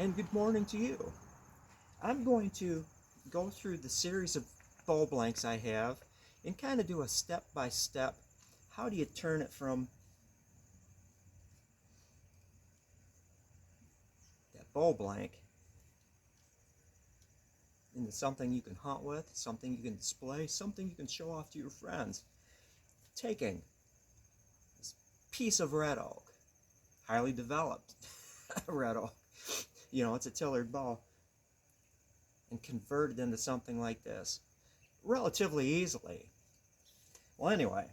and good morning to you. I'm going to go through the series of bow blanks I have and kind of do a step-by-step. How do you turn it from that bow blank into something you can hunt with, something you can display, something you can show off to your friends? Taking this piece of red oak, highly developed red oak, it's a tillered bow, and convert it into something like this relatively easily. Well, anyway,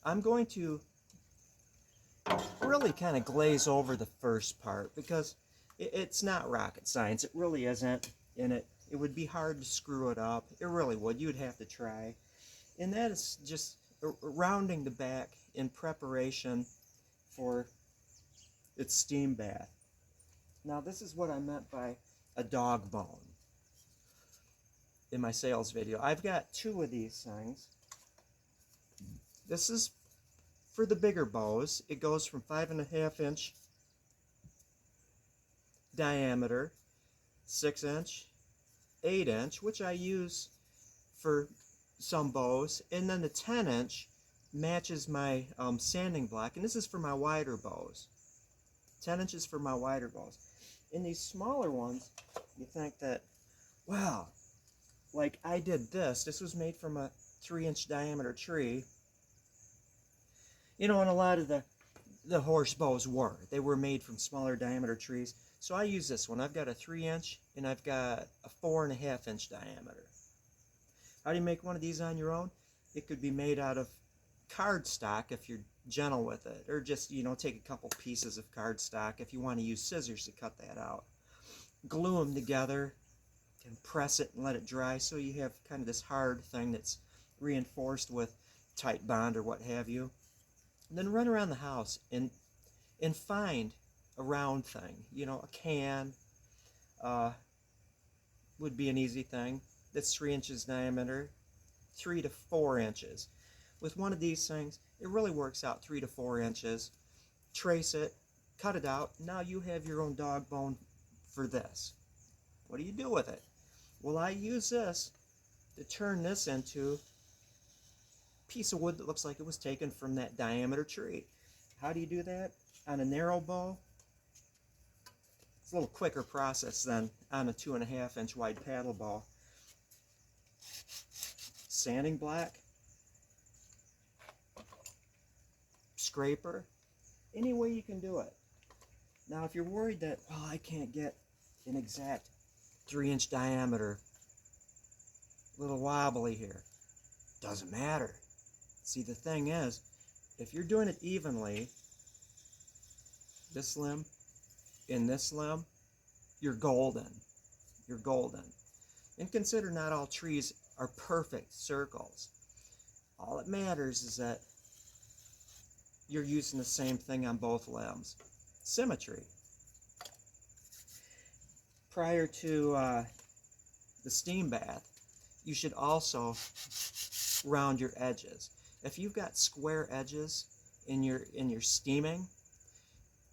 I'm going to really kind of glaze over the first part because it's not rocket science. It really isn't. And it would be hard to screw it up. It really would. You'd have to try. And that is just rounding the back in preparation for its steam bath. Now, this is what I meant by a dog bone in my sales video. I've got two of these things. This is for the bigger bows. It goes from 5.5 inch diameter, 6 inch, 8 inch, which I use for some bows, and then the 10 inch matches my sanding block, and this is for my wider bows. 10 inches for my wider bows. In these smaller ones, you think that, wow, like I did this. This was made from a 3-inch diameter tree. And a lot of the horse bows they were made from smaller diameter trees. So I use this one. I've got a 3-inch and I've got a 4.5 inch diameter. How do you make one of these on your own? It could be made out of cardstock if you're gentle with it, or just take a couple pieces of cardstock if you want to use scissors to cut that out. Glue them together and press it and let it dry so you have kind of this hard thing that's reinforced with tight bond or what have you. And then run around the house and find a round thing. A can would be an easy thing. That's 3 inches diameter, 3 to 4 inches. With one of these things, it really works out 3 to 4 inches. Trace it, cut it out. Now you have your own dog bone for this. What do you do with it? Well, I use this to turn this into piece of wood that looks like it was taken from that diameter tree. How do you do that? On a narrow bow, it's a little quicker process than on a 2.5 inch wide paddle bow. Sanding block, scraper, any way you can do it. Now, if you're worried that, I can't get an exact 3-inch diameter, a little wobbly here, doesn't matter. See, the thing is, if you're doing it evenly, this limb and this limb, you're golden. You're golden. And consider not all trees are perfect circles. All that matters is that you're using the same thing on both limbs. Symmetry. Prior to the steam bath, you should also round your edges. If you've got square edges in your steaming,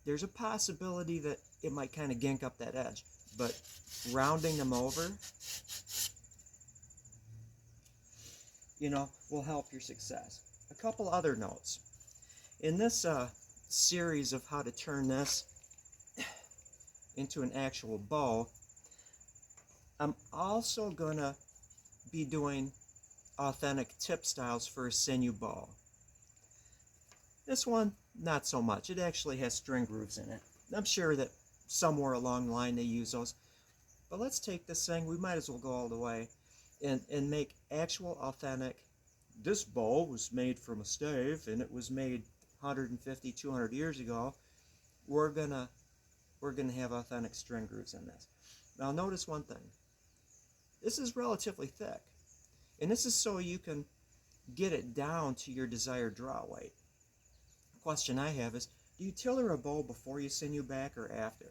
there's a possibility that it might kind of gink up that edge. But rounding them over, will help your success. A couple other notes. In this series of how to turn this into an actual bow, I'm also going to be doing authentic tip styles for a sinew bow. This one, not so much. It actually has string grooves in it. I'm sure that somewhere along the line they use those. But let's take this thing, we might as well go all the way, and make actual authentic. This bow was made from a stave, and it was made 150, 200 years ago. We're gonna have authentic string grooves in this. Now notice one thing. This is relatively thick. And this is so you can get it down to your desired draw weight. The question I have is, do you tiller a bow before you sinew back or after?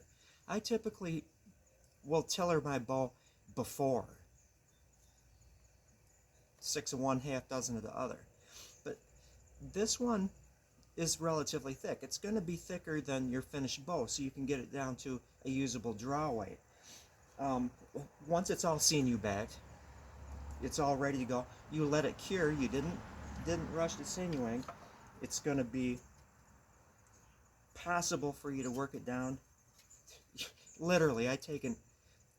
I typically will tiller my bow before. 6 of one, half dozen of the other. But this one is relatively thick. It's going to be thicker than your finished bow, so you can get it down to a usable draw weight. Once it's all sinew backed, it's all ready to go. You let it cure. You didn't rush the sinewing. It's going to be possible for you to work it down. Literally, I take an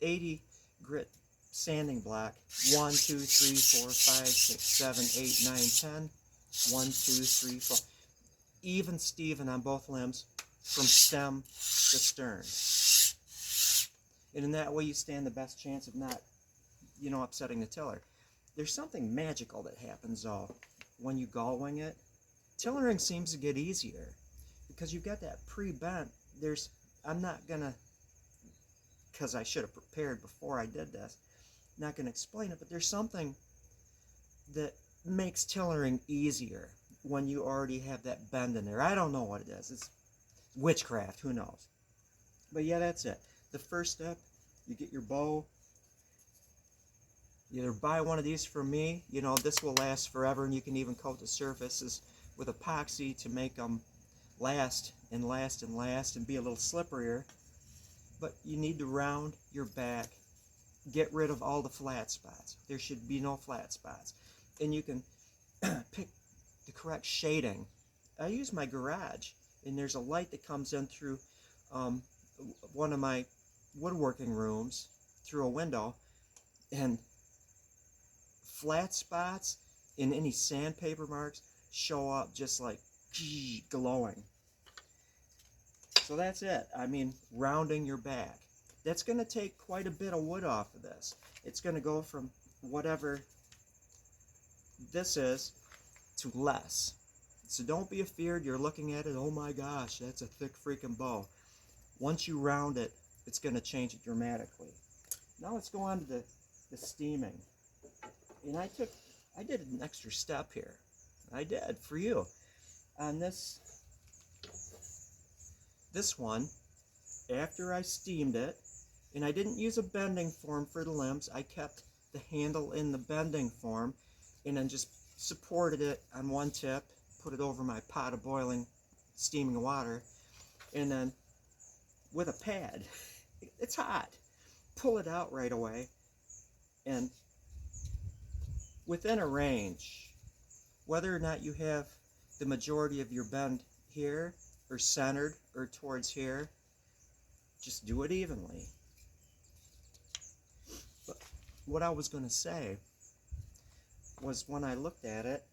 80 grit sanding block, 1, 2, 3, 4, 5, 6, 7, 8, 9, 10, 1, 2, 3, 4, even Steven on both limbs from stem to stern. And in that way you stand the best chance of not, upsetting the tiller. There's something magical that happens though when you gullwing it. Tillering seems to get easier because you've got that pre-bent. I'm not gonna, because I should have prepared before I did this, not gonna explain it, but there's something that makes tillering easier when you already have that bend in there. I don't know what it is. It's witchcraft, who knows? But yeah, that's it. The first step, you get your bow. You either buy one of these from me, this will last forever, and you can even coat the surfaces with epoxy to make them last and last and last and be a little slipperier. But you need to round your back, get rid of all the flat spots. There should be no flat spots. And you can pick the correct shading. I use my garage, and there's a light that comes in through one of my woodworking rooms through a window, and flat spots and any sandpaper marks show up just like glowing. So that's it. I mean, rounding your back. That's going to take quite a bit of wood off of this. It's going to go from whatever this is to less. So don't be afeared. You're looking at it, oh my gosh, that's a thick freaking bow. Once you round it, it's going to change it dramatically. Now let's go on to the steaming. And I did an extra step here. I did for you. On this one, after I steamed it, and I didn't use a bending form for the limbs, I kept the handle in the bending form and then just supported it on one tip, put it over my pot of boiling, steaming water, and then with a pad, it's hot, pull it out right away, and within a range, whether or not you have the majority of your bend here or centered or towards here, just do it evenly. But what I was going to say was, when I looked at it,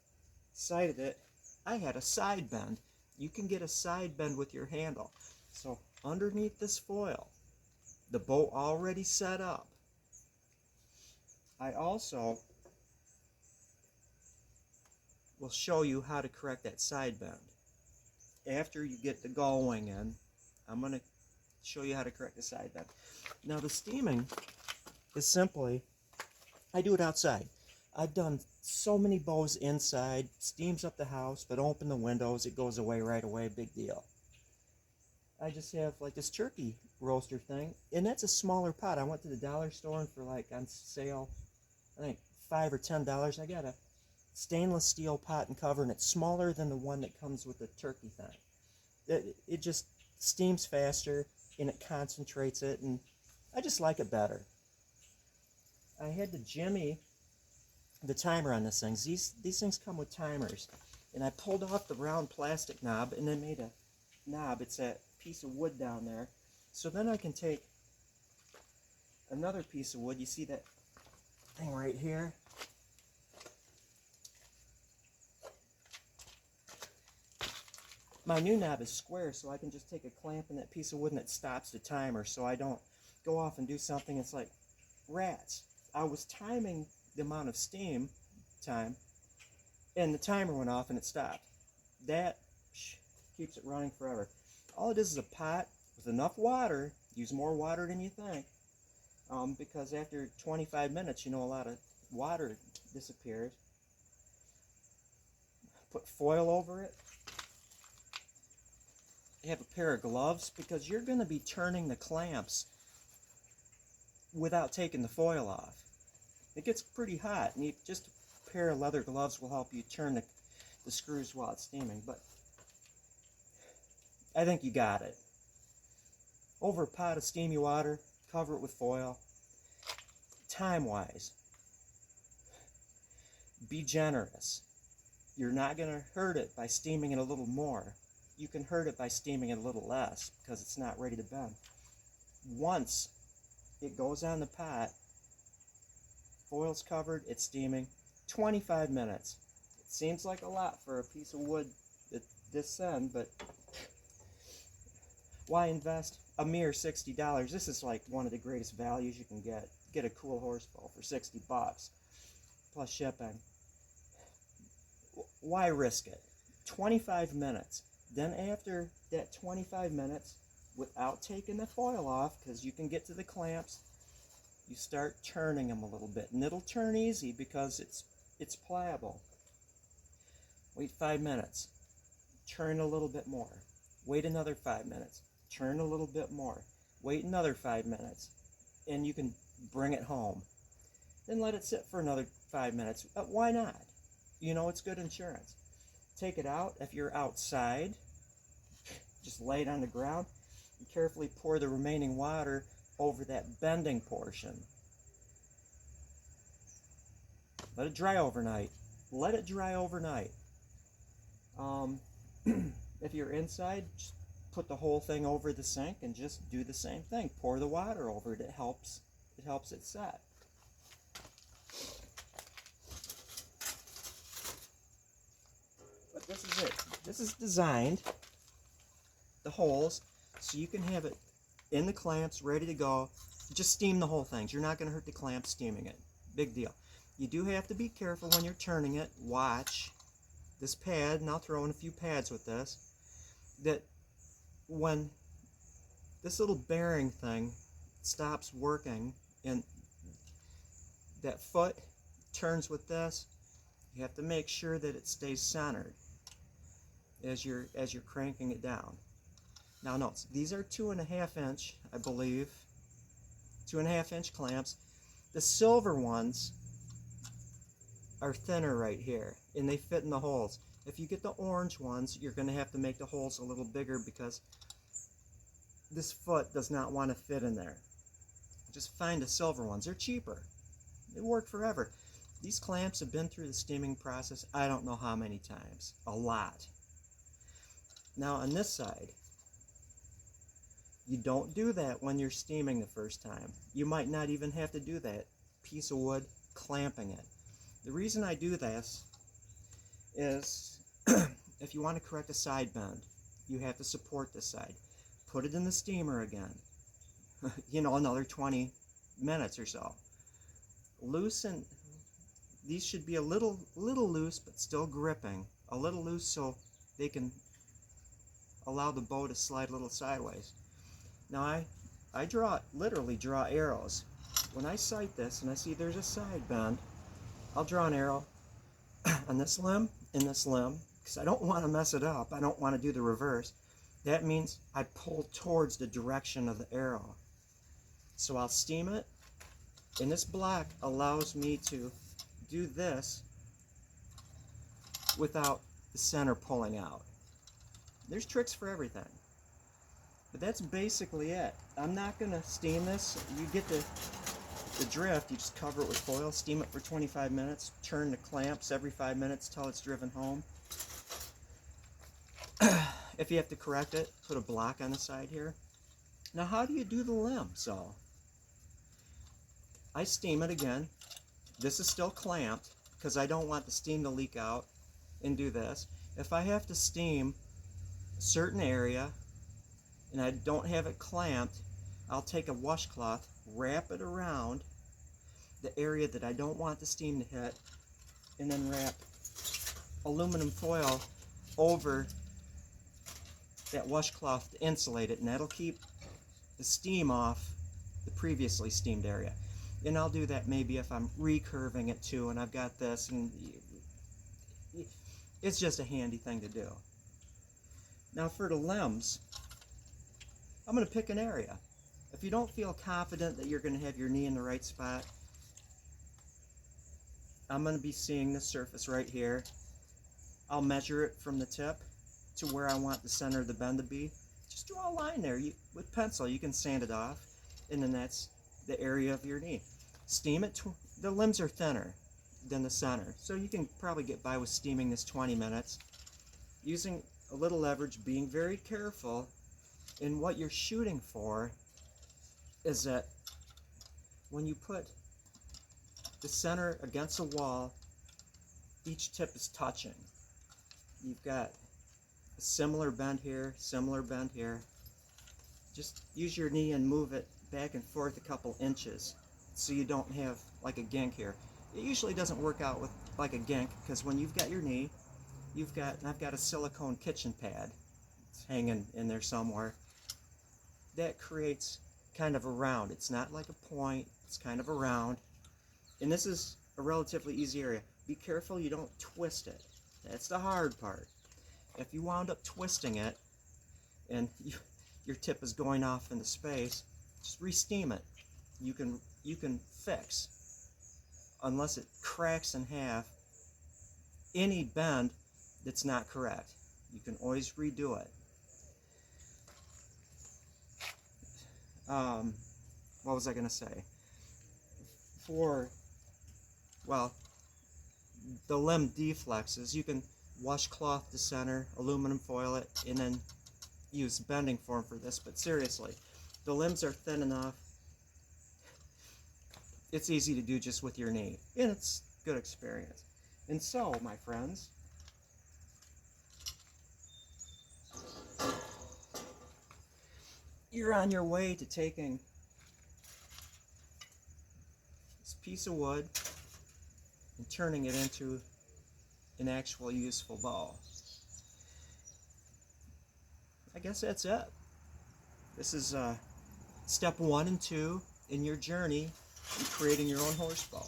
sighted it, I had a side bend. You can get a side bend with your handle. So underneath this foil, the bow already set up, I also will show you how to correct that side bend. After you get the gullwing in, I'm going to show you how to correct the side bend. Now the steaming is simply, I do it outside. I've done so many bows inside, steams up the house, but open the windows, it goes away right away, big deal. I just have like this turkey roaster thing, and that's a smaller pot. I went to the dollar store, and for like on sale, I think $5 or $10, I got a stainless steel pot and cover, and it's smaller than the one that comes with the turkey thing. It just steams faster, and it concentrates it, and I just like it better. I had to jimmy the timer on this thing. These things come with timers, and I pulled off the round plastic knob and then made a knob. It's that piece of wood down there. So then I can take another piece of wood. You see that thing right here? My new knob is square, so I can just take a clamp in that piece of wood and it stops the timer, so I don't go off and do something. It's like rats. I was timing the amount of steam time, and the timer went off and it stopped. That keeps it running forever. All it is a pot with enough water. Use more water than you think, because after 25 minutes, a lot of water disappears. Put foil over it. Have a pair of gloves, because you're going to be turning the clamps without taking the foil off. It gets pretty hot, and just a pair of leather gloves will help you turn the screws while it's steaming. But I think you got it. over a pot of steamy water, cover it with foil. Time-wise, be generous. You're not going to hurt it by steaming it a little more. You can hurt it by steaming it a little less because it's not ready to bend. Once it goes on the pot, foil's covered, it's steaming, 25 minutes. It seems like a lot for a piece of wood at this end, but why invest a mere $60? This is like one of the greatest values you can get. Get a cool horse bow for 60 bucks plus shipping. Why risk it? 25 minutes. Then after that 25 minutes, without taking the foil off, because you can get to the clamps, you start turning them a little bit. And it'll turn easy because it's pliable. Wait 5 minutes. Turn a little bit more. Wait another 5 minutes. Turn a little bit more. Wait another 5 minutes. And you can bring it home. Then let it sit for another 5 minutes. Why not? You know, it's good insurance. Take it out. If you're outside, just lay it on the ground and carefully pour the remaining water over that bending portion. Let it dry overnight. Let it dry overnight. If you're inside, just put the whole thing over the sink and just do the same thing. Pour the water over it. It helps it set. But this is it. This is designed, the holes, so you can have it in the clamps, ready to go. Just steam the whole thing. You're not going to hurt the clamps steaming it. Big deal. You do have to be careful when you're turning it. Watch this pad, and I'll throw in a few pads with this, that when this little bearing thing stops working and that foot turns with this, you have to make sure that it stays centered as you're cranking it down. Now note, these are 2.5 inch, I believe, 2.5 inch clamps. The silver ones are thinner right here, and they fit in the holes. If you get the orange ones, you're going to have to make the holes a little bigger because this foot does not want to fit in there. Just find the silver ones. They're cheaper. They work forever. These clamps have been through the steaming process I don't know how many times. A lot. Now on this side, you don't do that when you're steaming the first time. You might not even have to do that piece of wood clamping it. The reason I do this is if you want to correct a side bend, you have to support this side. Put it in the steamer again. You know, another 20 minutes or so. Loosen. These should be a little loose, but still gripping. A little loose so they can allow the bow to slide a little sideways. Now I literally draw arrows. When I sight this and I see there's a side bend, I'll draw an arrow on this limb and this limb because I don't want to mess it up. I don't want to do the reverse. That means I pull towards the direction of the arrow. So I'll steam it, and this block allows me to do this without the center pulling out. There's tricks for everything. But that's basically it. I'm not going to steam this. You get the drift. You just cover it with foil, steam it for 25 minutes, turn the clamps every 5 minutes till it's driven home. If you have to correct it, put a block on the side here. Now how do you do the limb? So I steam it again. This is still clamped because I don't want the steam to leak out, and do this. If I have to steam a certain area and I don't have it clamped, I'll take a washcloth, wrap it around the area that I don't want the steam to hit, and then wrap aluminum foil over that washcloth to insulate it, and that'll keep the steam off the previously steamed area. And I'll do that maybe if I'm recurving it too, and I've got this, and it's just a handy thing to do. Now for the limbs, I'm going to pick an area. If you don't feel confident that you're going to have your knee in the right spot, I'm going to be seeing the surface right here. I'll measure it from the tip to where I want the center of the bend to be. just draw a line there. With pencil, you can sand it off, and then that's the area of your knee. Steam it. The limbs are thinner than the center, so you can probably get by with steaming this 20 minutes. Using a little leverage, being very careful, and what you're shooting for is that when you put the center against a wall, each tip is touching. You've got a similar bend here, similar bend here. Just use your knee and move it back and forth a couple inches so you don't have like a gink here. It usually doesn't work out with like a gink because when you've got your knee, I've got a silicone kitchen pad. It's hanging in there somewhere. That creates kind of a round. It's not like a point, it's kind of a round. And this is a relatively easy area. Be careful you don't twist it. That's the hard part. If you wound up twisting it and your tip is going off into space, just re-steam it. You can fix, unless it cracks in half, any bend that's not correct. You can always redo it. What was I going to say? Well, the limb deflexes, you can washcloth the center, aluminum foil it, and then use bending form for this. But seriously, the limbs are thin enough. It's easy to do just with your knee, and it's good experience. And so, my friends, you're on your way to taking this piece of wood and turning it into an actual useful bow. I guess that's it. This is step 1 and 2 in your journey in creating your own horse bow.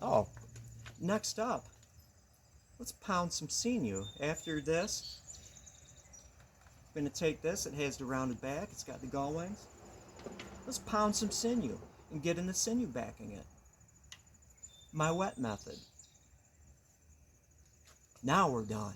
Oh, next up, let's pound some sinew. After this, I'm going to take this. It has the rounded back. It's got the gullwings. Let's pound some sinew and get in the sinew backing it. My wet method. Now we're done.